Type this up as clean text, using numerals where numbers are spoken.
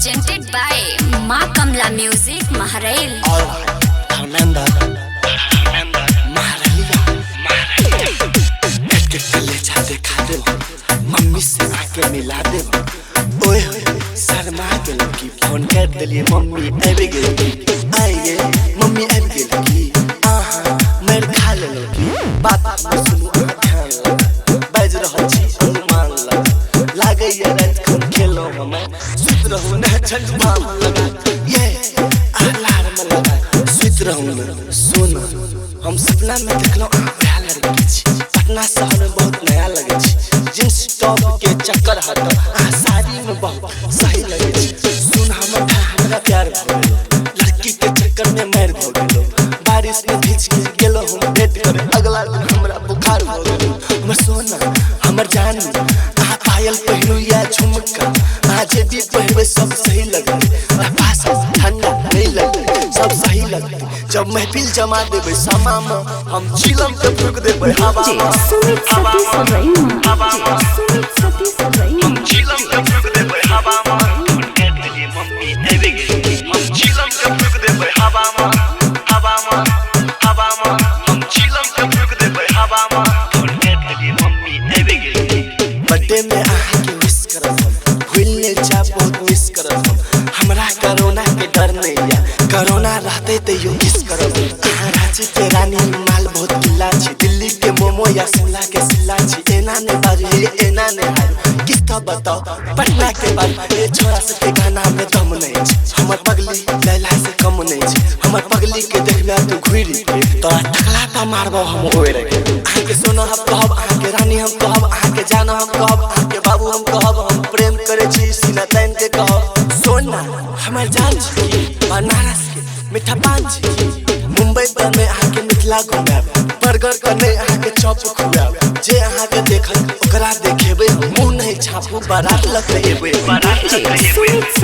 presented by Ma Kamla Music Maharail. और धर्मेंद्र के कलेजा दिखा दे, मम्मी से आके मिला दे। ओए शर्मा के लड़की फोन कर दिलिए, मम्मी आबे गेली, आइए मम्मी आबे गेली। मेर खा ले लड़की बात सुनु ध्यान लगा, बाज रहल छी अनुमान लगा, लागे ये रात को खेलो हम सुत रहू न झंझमान लगा, ये अलार्म लगा सुत रहू न। सुन हम सपना में देखलो आ लड़की छी, पटना शहर में बहुत नया लगे छी, जींस टॉप के चक्कर हटो आ साड़ी में बहुत सही लगे छी। सुन हमरा प्यार भ गेलो, लड़की के चक्कर में मार भ गेलो, बारिश में भीज के गेलो हम भेट करे, अगला दिन हमरा बुखार भ गेलो। हमर सोना हमर जान आ पायल पहिरू या झुमका आज भी पहिरबे सब सही लगे, पास ठंडा नहीं लगे सब सही लगे। जब महफिल जमा देबे समा में हम चिलम के फूक देबे हवा में, हम चिलम के फूक देबे हवा में। फोन कर दिलिए मम्मी आबे गेली, हम चिलम के फूक देबे हवा में, हवा में, हवा में। हम चिलम के फूक देबे हवा में। फोन कर दिलिए मम्मी आबे गेली। बर्थडे में आके विश करब, भूलने जा बहुत मिस करब। हमरा कोरोना के डर नहीं या, कोरोना रहते तो यो किस करब। रांची के रानी माल बहुत किला छी, दिल्ली के मोमो या शिमला के सिला छी। एना ने बारी एना ने हारू, किसका बताओ पटना के बात। ये छोरा सब के गाना में दम नहीं छी, हमर पगली लैला से कम नहीं छी। हमर पगली के देखला तू घुरी के तोरा टकला का मारबो हम ओए रे। आहा के सोना हम कहब, आहा के रानी हम कहब, आहा के जाना हम कहब, आहा के बाबू हम कहब। हम प्रेम करे छी सीना तान के कहब। सोना हमर जान छी, बनारस के मीठा पान छी, मुंबई में आके मिथिला घुमाब, बर्गर करने आके चॉप खुआब। जे आहा के देखल ओकरा देखेबे, मुंह नहीं छापू बारात लग एबे, बारात लग एबे।